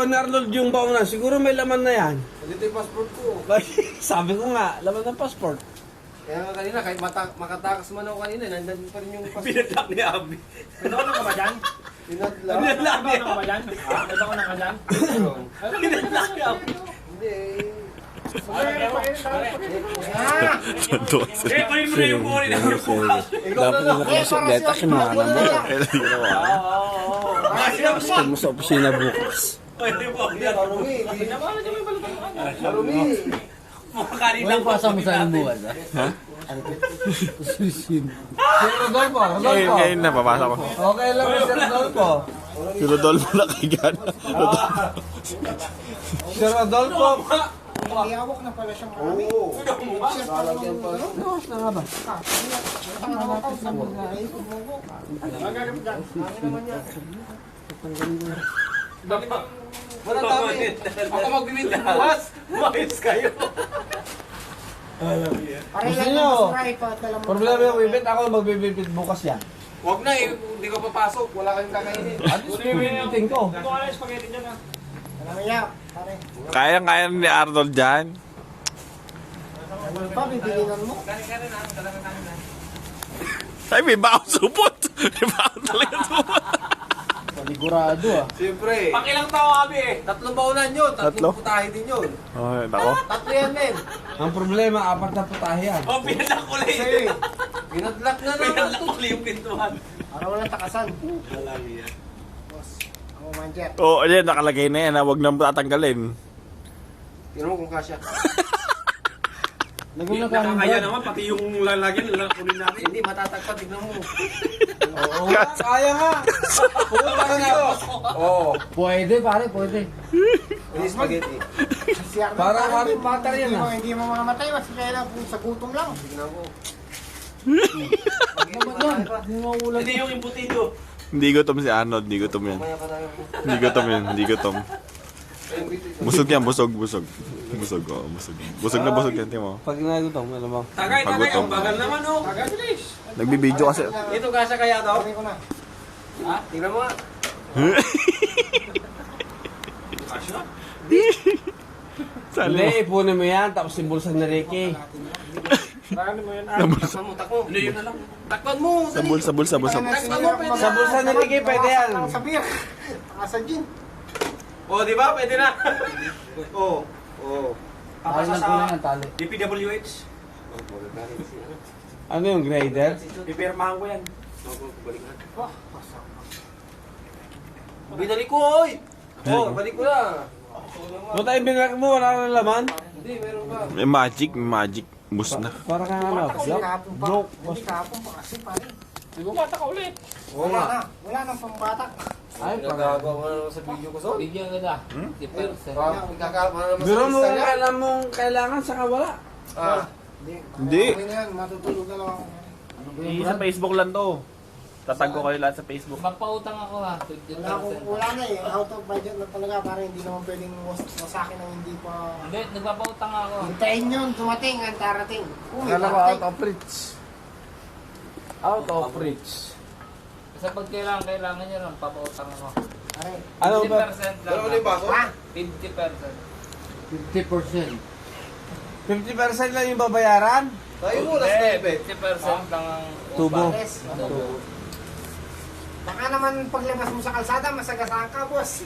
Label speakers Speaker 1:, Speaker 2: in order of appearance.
Speaker 1: ni Arnold yung bauna. Siguro may laman na yan.
Speaker 2: Dito yung passport ko.
Speaker 1: Sabi ko nga, laman ng passport.
Speaker 2: Kaya nga kanina, kahit makatakas man ako kanina, nandun pa rin yung passport.
Speaker 3: Pinadlock ni Abby.
Speaker 4: Ano ka ba dyan?
Speaker 2: Pinadlock.
Speaker 3: Pinadlock
Speaker 4: Ano ka ba dyan? Ano ka na ka dyan?
Speaker 3: Pinadlock ni Abby.
Speaker 2: Hindi.
Speaker 3: Eh, parin mo na yung kunin na yung bukas.
Speaker 1: Dapat na nakasip dahil takinuha na mo. Gusto mo sa opisina bukas.
Speaker 3: Pwede po.
Speaker 2: Marumi. Marumi.
Speaker 3: Mga kanina
Speaker 5: May pasa mo sa buwan, ha?
Speaker 1: Susin. Sir Rodolfo, Rodolfo.
Speaker 6: Ngayon na, papasok ko.
Speaker 1: Okay lang si Sir Rodolfo.
Speaker 6: Si Rodolfo na kaigan.
Speaker 1: Sir Rodolfo.
Speaker 7: May hawak na pala siyang marami.
Speaker 2: Oo. Lalagyan pa.
Speaker 1: Ano na nga ba?
Speaker 2: Wala dami. Ako magbibigay bukas.
Speaker 3: Mayos kayo.
Speaker 1: Gusto nyo? Problema yung bibit, ako magbibibit bukas yan.
Speaker 2: Huwag na eh. Hindi ko papasok. Wala kayong kakainin.
Speaker 1: At least bibibitin ko.
Speaker 4: Ito ka na yung spaghetti dyan ha.
Speaker 7: Alam niya, pare.
Speaker 6: Kaya ni Arnold dyan.
Speaker 7: Ano pa, bibilinan mo?
Speaker 6: Ay, may baon supot. May baon talaga supot.
Speaker 1: Panigurado ah.
Speaker 2: Siyempre.
Speaker 3: Pakilang tao Abby eh.
Speaker 2: Tatlong baunan yun.
Speaker 6: Tatlo?
Speaker 2: Tatlong putahe din yun.
Speaker 6: Oh, nako.
Speaker 2: Tatlo yan, men.
Speaker 1: Ang problema, apat na putahe yan.
Speaker 3: Oh, pinadlock ulit.
Speaker 2: Sa'yo eh. Pinadlock na naman
Speaker 3: Pinadlock
Speaker 2: ito.
Speaker 3: ulit yung pintuan.
Speaker 7: Para walang takasan.
Speaker 3: Wala niya.
Speaker 7: Ako manjer.
Speaker 6: Oo, oh, ayan, nakalagay na yan. Huwag nang tatanggalin.
Speaker 2: Tignan mo kung kasya.
Speaker 3: Nakakaya naman, pati yung lalagyan, kunin natin.
Speaker 2: Hindi, matatagpa. Tignan mo.
Speaker 1: Oo nga, kaya nga. Pumunta ka na.
Speaker 2: Oo.
Speaker 5: Pwede, pare, pwede.
Speaker 2: Hindi spaghetti.
Speaker 7: Si Arnold,
Speaker 1: Parang
Speaker 7: pare,
Speaker 1: Harry Potter yan,
Speaker 7: hindi mo-
Speaker 1: ah.
Speaker 7: Hindi mo mamamatay, mas kaya kung sa gutom lang.
Speaker 2: Tignan mo.
Speaker 3: Hindi yung imputido.
Speaker 6: Hindi gutom si Arnold. Hindi gutom yan.
Speaker 2: Maya pa tayo.
Speaker 6: Hindi gutom yan. Hindi gutom. Busog yan, busog, busog. Busog, oo, busog. Busog na busog yan, Timo.
Speaker 1: Pag nagutom, alam mo.
Speaker 3: Tagay,
Speaker 6: Pagutom.
Speaker 3: ang bagal naman oh.
Speaker 6: Nagbibideo kasi.
Speaker 2: Ito kasya kaya daw?
Speaker 7: Sabi ko na.
Speaker 2: Ha? Tignan mo nga.
Speaker 6: Sali
Speaker 1: Hindi, ipunin mo yan, tapos simbulsan ni Ricky.
Speaker 2: Takpan mo, takpan mo. Hindi, yun na lang. Takpan mo.
Speaker 6: Sa bulsa, bulsa, bulsa.
Speaker 2: Takpan mo, pwede.
Speaker 1: Sa bulsa ni Ricky, pwede yan.
Speaker 7: Sa beer. Sa gin.
Speaker 3: Oh, di ba? Pwede na.
Speaker 2: Oo. Oo.
Speaker 5: Tali
Speaker 3: Papasa
Speaker 5: lang kulang
Speaker 3: sa
Speaker 5: ng tali.
Speaker 3: DPWH.
Speaker 1: Ano yung grader?
Speaker 3: Pipirmahan ko yan.
Speaker 2: Binalik ko, oy! Oo, balik ko na.
Speaker 1: Buta yung binalik mo, wala nang laman.
Speaker 2: Hindi, meron pa.
Speaker 6: May magic, may magic. Bus na.
Speaker 1: Para kang ano,
Speaker 7: Kasi
Speaker 1: joke.
Speaker 7: kahapon pa.
Speaker 1: Joke.
Speaker 7: Hindi kahapon pa kasi pare.
Speaker 4: Bumata ka ulit.
Speaker 2: Oo
Speaker 7: Wala
Speaker 2: nga.
Speaker 7: na. Wala nang pambatak.
Speaker 1: Ay,
Speaker 2: Nagagawa ko na naman sa video ko, son.
Speaker 5: Bigyan ka na.
Speaker 6: Hmm?
Speaker 5: 50%.
Speaker 2: Ikakama na naman
Speaker 1: Biro
Speaker 2: sa
Speaker 1: mo
Speaker 2: lista
Speaker 1: kung
Speaker 2: niya.
Speaker 1: kailan mong kailangan, saka wala.
Speaker 2: Ah.
Speaker 6: Hindi.
Speaker 7: Okay na yan. Matutulog na lang ako.
Speaker 6: Sa Facebook lang to. Tatag ko kayo lahat sa Facebook.
Speaker 5: Magpautang ako ha.
Speaker 7: Wala na eh. Out of budget na talaga. Para hindi naman pwedeng wasakin ng hindi pa.
Speaker 5: Hindi, nagpapautang ako.
Speaker 7: Hintayin yun. Dumating ang darating. Uy,
Speaker 1: Kala ko
Speaker 7: darating.
Speaker 1: out of reach. Out of reach.
Speaker 5: Kasi pag kailangan nyo lang, papautang ako.
Speaker 7: Pare.
Speaker 1: Ano ba?
Speaker 5: 50% lang.
Speaker 2: Pero ano yung baso?
Speaker 7: Ha?
Speaker 5: 50%.
Speaker 1: 50% lang yung babayaran?
Speaker 2: Tayo mo, last na
Speaker 5: Hindi,
Speaker 2: ibig.
Speaker 5: 50% lang ang
Speaker 1: Tubo.
Speaker 7: Yes. Baka naman paglabas mo sa kalsada, masagasaan ka, boss.